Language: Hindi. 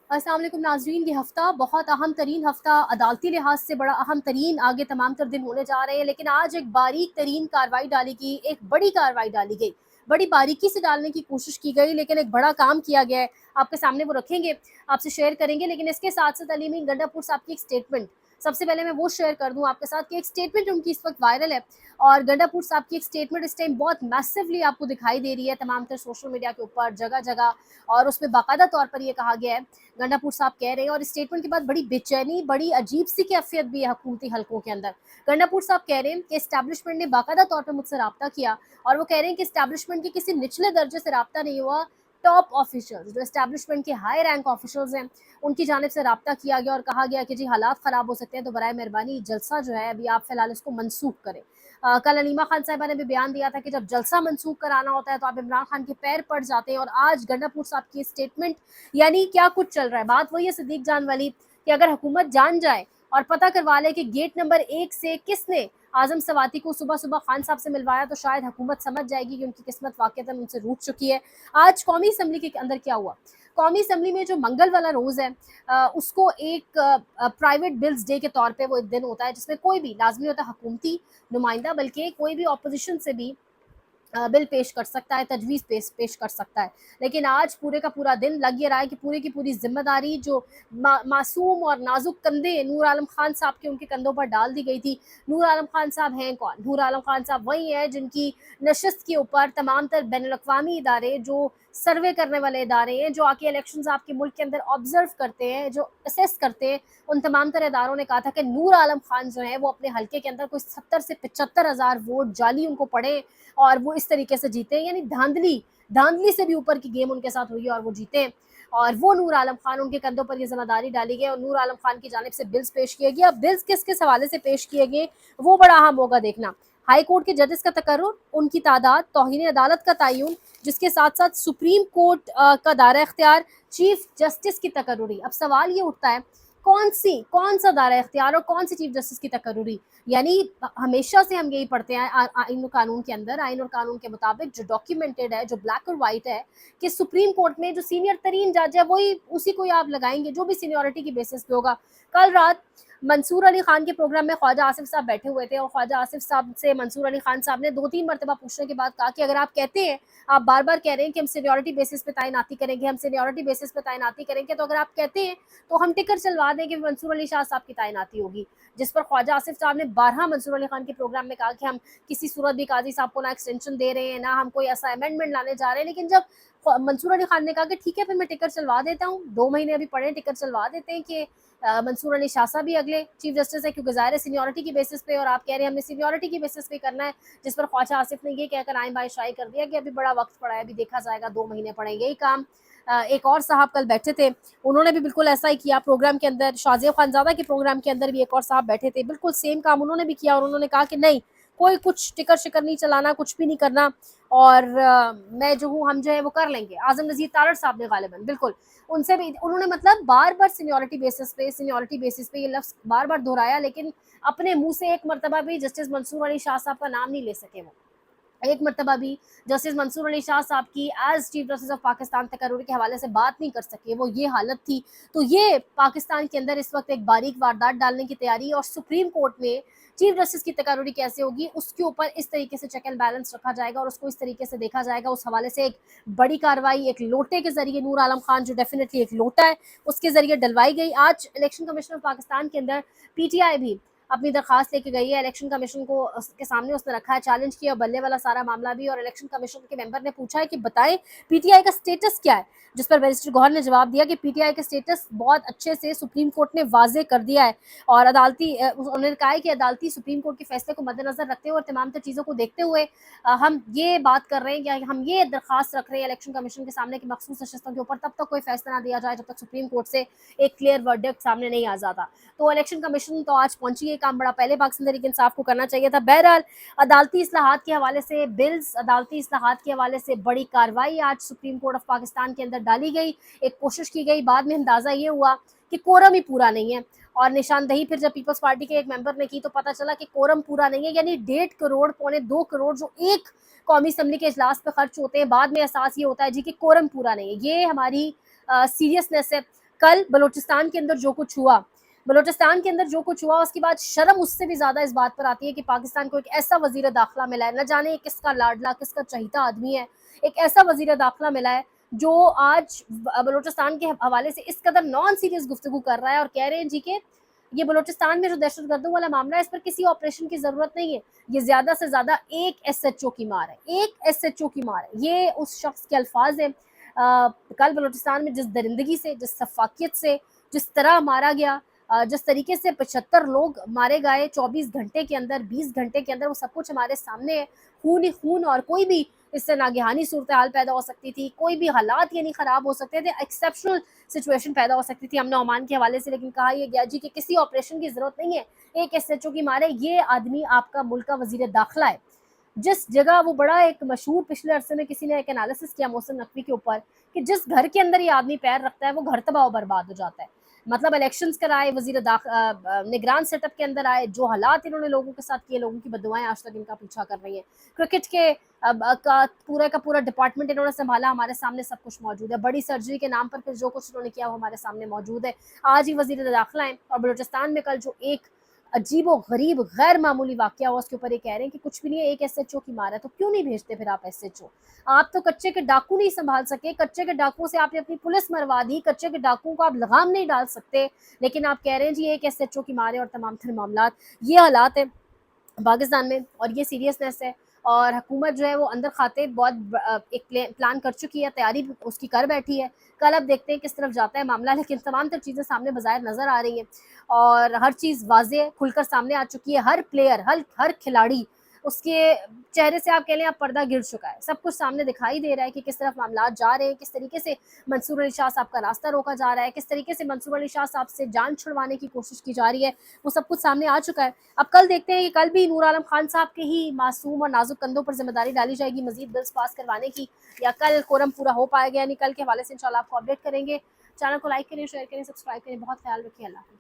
अस्सलाम वालेकुम नाज़रीन, ये हफ़्ता बहुत अहम तरीन हफ़्ता अदालती लिहाज से बड़ा अहम तरीन आगे तमाम तर दिन होने जा रहे हैं। लेकिन आज एक बारीक तरीन कार्रवाई डाली गई, एक बड़ी कार्रवाई डाली गई, बड़ी बारीकी से डालने की कोशिश की गई, लेकिन एक बड़ा काम किया गया है। आपके सामने वो रखेंगे, आपसे शेयर करेंगे। लेकिन इसके साथ साथ अली मीन गंडापुर साहब की एक स्टेटमेंट, सबसे पहले मैं वो शेयर कर दूं आपके साथ कि एक स्टेटमेंट उनकी इस वक्त वायरल है। और गंडापुर साहब की एक स्टेटमेंट इस टाइम बहुत मैसिवली आपको दिखाई दे रही है तमाम तर सोशल मीडिया के ऊपर, जगह जगह। और उसमें बाकायदा तौर पर यह कहा गया है, गंडापुर साहब कह रहे हैं, और स्टेटमेंट के बाद बड़ी बेचैनी, बड़ी अजीब सी कैफियत भी है हुकूमती हलकों के अंदर। गंडापुर साहब कह रहे हैं कि एस्टैब्लिशमेंट ने बाकायदा तौर पर मुझसे रब्ता किया, और वो कह रहे हैं कि एस्टैब्लिशमेंट के किसी निचले दर्जे से रब्ता नहीं हुआ। टॉप ऑफिशियल्स, जो एस्टैब्लिशमेंट के हाई रैंक ऑफिशियल्स हैं, उनकी जानिब से रब्ता किया गया और कहा गया कि जी हालात ख़राब हो सकते हैं, तो बराए मेहरबानी जलसा जो है अभी आप फ़िलहाल इसको मनसूख करें। कल अलीमा खान साहिबा ने भी बयान दिया था कि जब जलसा मनसूख कराना होता है तो आप इमरान खान के पैर पड़ जाते हैं। और आज गंडापुर साहब की स्टेटमेंट, यानी क्या कुछ चल रहा है। बात वही है सिद्दीक जान वाली कि अगर हुकूमत जान जाए और पता करवा ले कि गेट नंबर 1 से किसने आजम सवाती को सुबह सुबह खान साहब से मिलवाया, तो शायद हुकूमत समझ जाएगी कि उनकी किस्मत वाकईतन उनसे रूठ चुकी है। आज कौमी असम्बली के अंदर क्या हुआ, कौमी असम्बली में जो मंगल वाला रोज़ है, उसको एक प्राइवेट बिल्स डे के तौर पे वो एक दिन होता है जिसमें कोई भी लाजमी होता है हुकूमती नुमाइंदा, बल्कि कोई भी अपोजिशन से भी बिल पेश कर सकता है, तजवीज़ पेश कर सकता है। लेकिन आज पूरे का पूरा दिन लग ये रहा है कि पूरी की पूरी ज़िम्मेदारी जो मासूम और नाज़ुक कंधे नूर आलम खान साहब के उनके कंधों पर डाल दी गई थी। नूर आलम खान साहब हैं कौन? नूर आलम खान साहब वही हैं जिनकी नशस्त के ऊपर तमाम तर बैनुल-अक़वामी इदारे, जो सर्वे करने वाले इदारे हैं, जो आके इलेक्शंस आपके मुल्क के अंदर ऑब्ज़र्व करते हैं, जो असेस करते हैं, उन तमाम तर इदारों ने कहा था कि नूर आलम खान जो हैं वो अपने हल्के के अंदर कोई 70 से 75,000 वोट जाली उनको पड़े और वो इस तरीके से जीते, यानी धांधली धांधली से भी ऊपर की गेम उनके साथ हुई और वो जीते। और वो नूर आलम खान, उनके कंधों पर ये जिम्मेदारी डाली गई और नूर आलम खान की जानिब से बिल्स पेश किए गए। अब बिल्स किस किस हवाले से पेश किए गए वो बड़ा अहम होगा देखना। हाई कोर्ट के जजेस का तकर्रुर, उनकी तादाद, तौहीन अदालत का तयन, जिसके साथ साथ सुप्रीम कोर्ट का दायरा इख्तियार, चीफ जस्टिस की तकर्रुरी। अब सवाल ये उठता है कौन सा दायरा इख्तियार और कौन सी चीफ जस्टिस की तकर्रुरी। यानी हमेशा से हम यही पढ़ते हैं आइन और कानून के अंदर, आइन और कानून के मुताबिक जो डॉक्यूमेंटेड है, जो ब्लैक और वाइट है, कि सुप्रीम कोर्ट में जो सीनियर तरीन जज है वही उसी को ही आप लगाएंगे, जो भी सीनियरिटी की बेसिस पे होगा। कल रात मंसूर अली खान के प्रोग्राम में ख्वाजा आसिफ साहब बैठे हुए थे और ख्वाजा आसिफ साहब से मंसूर अली खान साहब ने 2-3 मरतबा पूछने के बाद कहा कि अगर आप कहते हैं, आप बार बार कह रहे हैं कि हम सीनियरिटी बेसिस पे तैनाती करेंगे, हम सीनियरिटी बेसिस पे तैनाती करेंगे, तो अगर आप कहते हैं तो हम टिकट चलवा दें कि मंसूर अली शाह साहब की तैनाती होगी। जिस पर ख्वाजा आसिफ साहब ने 12 मंसूर अली खान के प्रोग्राम में कहा कि हम किसी सूरत भी काजी साहब को ना एक्सटेंशन दे रहे हैं, ना हम कोई ऐसा अमेंडमेंट लाने जा रहे हैं। लेकिन जब मंसूर अली खान ने कहा कि ठीक है फिर मैं टिकट चलवा देता हूँ, 2 महीने अभी पड़े, टिकट चलवा देते हैं कि मंसूर अली शाह साहब भी अगले चीफ जस्टिस है, क्योंकि ज़ाहिर है सीनियरिटी की बेसिस पे, और आप कह रहे हैं हमने सीनियरिटी की बेसिस पे करना है। जिस पर ख्वाजा आसिफ ने ये कहकर आइन बाई शाई कर दिया कि अभी बड़ा वक्त पड़ा है, अभी देखा जाएगा, 2 महीने पड़ेंगे यही काम। एक और साहब कल बैठे थे, उन्होंने भी बिल्कुल ऐसा ही किया प्रोग्राम के अंदर। शाहजेब खानजादा के प्रोग्राम के अंदर भी एक और साहब बैठे थे, बिल्कुल सेम काम उन्होंने भी किया और उन्होंने कहा कि नहीं, कोई कुछ टिकर शिकर नहीं चलाना, कुछ भी नहीं करना, और मैं जो हूँ, हम जो है वो कर लेंगे। आजम नज़ीर तारड़ साहब ने गालिबन बिल्कुल उनसे भी उन्होंने मतलब बार बार सीनियरिटी बेसिस पे ये लफ्ज़ बार बार दोहराया, लेकिन अपने मुंह से एक मरतबा भी जस्टिस मंसूर अली शाह साहब का नाम नहीं ले सके। वो एक मरतबा भी जस्टिस मंसूर अली शाह साहब की एज चीफ जस्टिस ऑफ पाकिस्तान तकर्रुर के हवाले से बात नहीं कर सके, वो ये हालत थी। तो ये पाकिस्तान के अंदर इस वक्त एक बारीक वारदात डालने की तैयारी, और सुप्रीम कोर्ट में चीफ जस्टिस की तकर्रुरी कैसे होगी, उसके ऊपर इस तरीके से चेक एंड बैलेंस रखा जाएगा और उसको इस तरीके से देखा जाएगा। उस हवाले से एक बड़ी कार्रवाई एक लोटे के जरिए, नूर आलम खान जो डेफिनेटली एक लोटा है, उसके जरिए डलवाई गई। आज इलेक्शन कमीशन ऑफ पाकिस्तान के अंदर पीटीआई भी अपनी दरखास्त लेके गई है इलेक्शन कमीशन को, के सामने उसने रखा है, चैलेंज किया, बल्ले वाला सारा मामला भी। और इलेक्शन कमीशन के मेंबर ने पूछा है कि बताएं पीटीआई का स्टेटस क्या है, जिस पर बैरिस्टर गौहर ने जवाब दिया कि पीटीआई का स्टेटस बहुत अच्छे से सुप्रीम कोर्ट ने वाजे कर दिया है, और अदालती उन्होंने कहा है कि अदालती सुप्रीम कोर्ट के फैसले को मद्देनजर रखते हुए और तमाम तर चीज़ों को देखते हुए हम ये बात कर रहे हैं या हम ये दरखास्त रख रहे हैं इलेक्शन कमीशन के सामने कि मखसूस नशस्तों के ऊपर तब तक कोई फैसला ना दिया जाए जब तक सुप्रीम कोर्ट से एक क्लियर वर्डिक्ट सामने नहीं आ जाता। तो इलेक्शन कमीशन तो आज पहुंची, ये काम बड़ा पहले पाकिस्तान तहरीक इंसाफ को करना चाहिए था। बहरहाल अदालती इस्लाहात के हवाले से बिल्स, अदालती इस्लाहात के हवाले से बड़ी कार्रवाई आज सुप्रीम कोर्ट ऑफ पाकिस्तान के अंदर डाली गई, एक कोशिश की गई। बाद में अंदाजा ये हुआ कि कोरम ही पूरा नहीं है, और निशानदही फिर जब पीपल्स पार्टी के एक मेंबर ने की तो पता चला कि कोरम पूरा नहीं है, यानी 1.5 करोड़, 2.25 करोड़ जो एक कौमी असम्बली के इजलास पे खर्च होते हैं, बाद में एहसास ये होता है जी कि कोरम पूरा नहीं है। ये हमारी सीरियसनेस है। कल बलूचिस्तान के अंदर जो कुछ हुआ, बलूचिस्तान के अंदर जो कुछ हुआ, उसके बाद शर्म उससे भी ज़्यादा इस बात पर आती है कि पाकिस्तान को एक ऐसा वज़ीर दाखिला मिला है, न जाने किसका लाडला, किसका चहीता आदमी है, एक ऐसा वज़ीर दाखिला मिला है जो आज बलूचिस्तान के हवाले से इस कदर नॉन सीरियस गुफ्तगू कर रहा है और कह रहे हैं जी कि ये बलूचिस्तान में जो दहशतगर्दों वाला मामला है, इस पर किसी ऑपरेशन की ज़रूरत नहीं है, ये ज़्यादा से ज़्यादा एक एसएचओ की मार है, एक एसएचओ की मार है। ये उस शख्स के अल्फाज हैं। कल बलूचिस्तान में जिस दरिंदगी से, जिस सफाकियत से, जिस तरह मारा गया, जिस तरीके से 75 लोग मारे गए 24 घंटे के अंदर, 20 घंटे के अंदर, वो सब कुछ हमारे सामने है, खून ही खून, और कोई भी इससे नागहानी सूरत हाल पैदा हो सकती थी, कोई भी हालात यानी ख़राब हो सकते थे, एक्सेप्शनल सिचुएशन पैदा हो सकती थी अमन ओमान के हवाले से। लेकिन कहा यह गया जी कि किसी ऑपरेशन की ज़रूरत नहीं है, एक एसएचओ की मारे, ये आदमी आपका मुल्क का वज़ीर दाखिला है। जिस जगह वो बड़ा एक मशहूर पिछले अरसे में किसी ने एक एनालिसिस किया मोहसिन नकवी के ऊपर कि जिस घर के अंदर ये आदमी पैर रखता है वो घर तबाह और बर्बाद हो जाता है। मतलब इलेक्शंस कराए, निगरान सेटअप के अंदर आए, जो हालात इन्होंने लोगों के साथ किए, लोगों की बददुआएं आज तक इनका पीछा कर रही हैं। क्रिकेट के का पूरा डिपार्टमेंट इन्होंने संभाला, हमारे सामने सब कुछ मौजूद है। बड़ी सर्जरी के नाम पर फिर जो कुछ इन्होंने किया वो हमारे सामने मौजूद है। आज ही वज़ीर दाखिला हैं और बलूचिस्तान में कल जो एक अजीबो गरीब गैर मामूली वाक़या हुआ उसके ऊपर ये कह रहे हैं कि कुछ भी नहीं है, एक एसएचओ की मार है। तो क्यों नहीं भेजते फिर आप एसएचओ? आप तो कच्चे के डाकू नहीं संभाल सके, कच्चे के डाकुओं से आपने अपनी पुलिस मरवा दी, कच्चे के डाकुओं को आप लगाम नहीं डाल सकते, लेकिन आप कह रहे हैं जी एक एसएचओ की मार है और तमाम तर मामलात। ये हालात है पाकिस्तान में और ये सीरियसनेस है, और हुकूमत जो है वो अंदर खाते बहुत एक प्लान कर चुकी है, तैयारी उसकी कर बैठी है। कल अब देखते हैं किस तरफ जाता है मामला, लेकिन तमाम तर चीज़ें सामने बज़ाहिर नज़र आ रही हैं और हर चीज़ वाज़ेह खुलकर सामने आ चुकी है। हर प्लेयर, हर खिलाड़ी, उसके चेहरे से आप कह लें अब पर्दा गिर चुका है। सब कुछ सामने दिखाई दे रहा है कि किस तरफ मामलात जा रहे हैं, किस तरीके से मंसूर अली शाह साहब का रास्ता रोका जा रहा है, किस तरीके से मंसूर अली शाह साहब से जान छुड़वाने की कोशिश की जा रही है, वो सब कुछ सामने आ चुका है। अब कल देखते हैं कि कल भी नूर आलम खान साहब के ही मासूम और नाजुक कंधों पर जिम्मेदारी डाली जाएगी मजीद बिल्स पास करवाने की, या कल कोरम पूरा हो पाएगा, यानी कल के हवाले से इंशाल्लाह आपको अपडेट करेंगे। चैनल को लाइक करें, शेयर करें, सब्सक्राइब करें। बहुत ख्याल रखिए। अल्लाह हाफ़िज़।